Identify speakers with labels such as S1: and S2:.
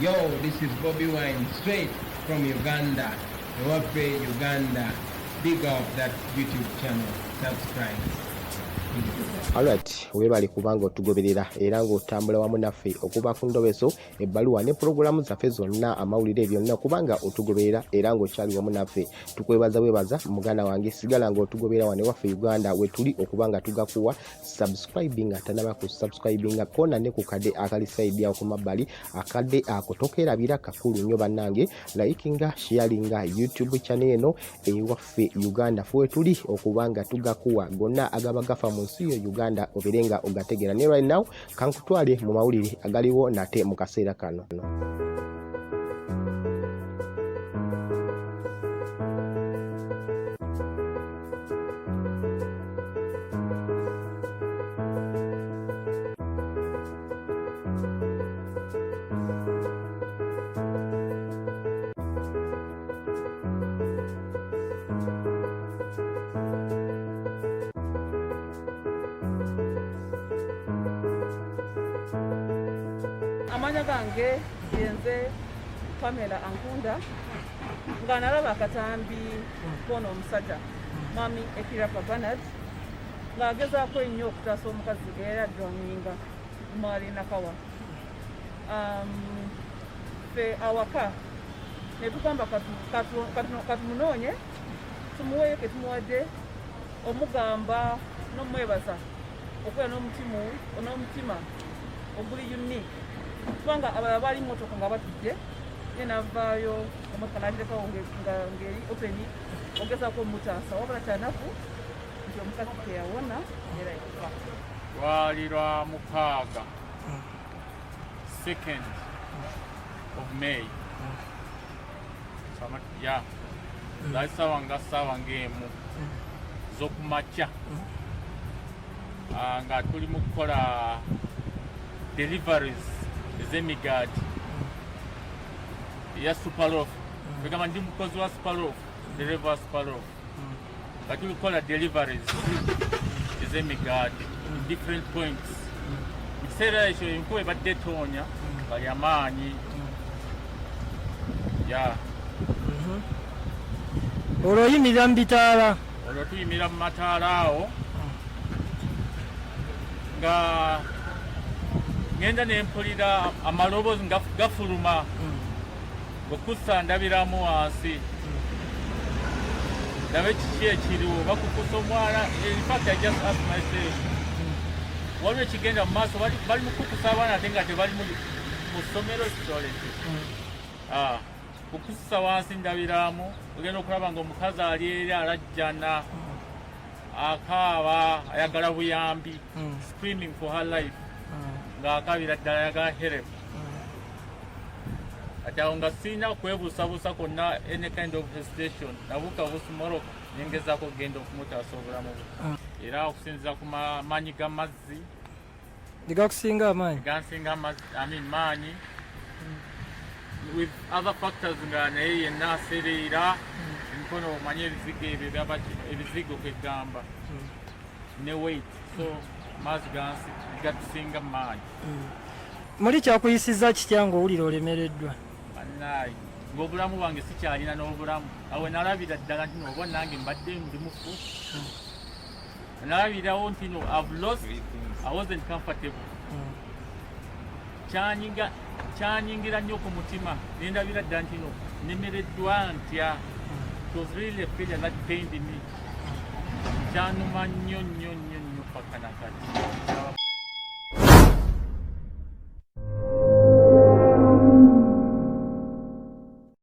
S1: Yo, this is Bobby Wine, straight from Uganda. Wafe Uganda. Big up that YouTube channel. Subscribe.
S2: Alright, webali kubanga otugoberera era ng'otambula wamu naffe okuva ku ndobeso ebbaluwa ne pulogulaamu zaffe zonna amawulire byonna kubanga otugoberera era ng'okyali wamu naffe. Tukwebaza muganda wange, sigala ng'otugoberera wane waffe Uganda we tuli okubanga tugakuwa subscribing atanaba ku subscribing kona ne ku kade akali side yawo ku mabbali akadde ako tokerabira kakulu nnyo bannange, likinga sharinga YouTube channel eno ewaffe Uganda fwe tuli okubanga tugakuwa gonna agaba gafa mu nsi yo Uganda oberenga ogategera. Ne right now kankutwale mu mawulire agaliwo nate mu kaseera kano.
S3: Amanya gange yenze Pamela Ankunda nga nalaba akatambi kono omusajja mami Ekiliwo Bernard nga agezaako ennyo okutaasa omukazi era droninga mwali nakawa fe awaka ne tugamba katumunoonye tumuweeyo ke tumuwadde omugamba n'omwebaza okubeera n'omutima oguli unique kubanga abalala bali motoka nga batujje ye navaayo emotoka n'agirekawo ngeri openi ogezaako omutaasa wabula kyanaku nti omukazi teyawona era yafa.
S4: Lwali lwa mukaaga 2nd of May lali ssaawa ng'emu z'okumakya nga tuli mu kukola deliveries ez'emigaati eya superloaf. Begamba ndi mukozi wa superloaf, dereva superloaf. Nga tuli kukola deliveries ez'emigaati in different points. Mu kiseera ekyo enkuba ebadde etoonya nga yamaanyi.
S5: Olwo oyimirira mu bitaala?
S4: Olwo tuyimirira mu mataala awo nga ngenda nempulira amaloboozi gafuluma okussa ndabiramu wansi ndabe kiki ekiriwo bakukusa omwana. In fact, I just asked myself waliwo ekigenda mu maaso, bali mu kukusa abaana ate nga tebali mu ssomero kitolete. Kukussa wansi ndabiramu ogenda okulaba nga omukazi ali eri alajjana akaaba ayagala buyambi, screaming for her life. Nga akabira ddala ayagala help. Ati awo nga sirina kwebuusabuusa kwonna any kind of hesitation, nabuuka busumoroka nengezaako okugenda okumutaasa obulamu bwe. Era okusinziza ku maanyi g'amazzi
S5: gakusinga amaanyi
S4: maanyi with other factors nga naye yenna asereera emikono omanye ebizigo ebyo ebizigo kwegamba ne weight, so mazzi gatusinga maanyi.
S5: Muli kyakuyisizza kitya ng'owulira olemereddwa?
S4: Bannaayi, ng'obulamu bwange sikyalina n'obulamu. Awo nalabira ddala nti oba nange mbadde ndi mufu. Nalabirawo nti I've lost, I wasn't comfortable. Kyanyingira nnyo ku mutima ne ndabira ddala nti nemereddwa ntya. It was really a failure that pained me. Kyanuma nnyo paka nakati.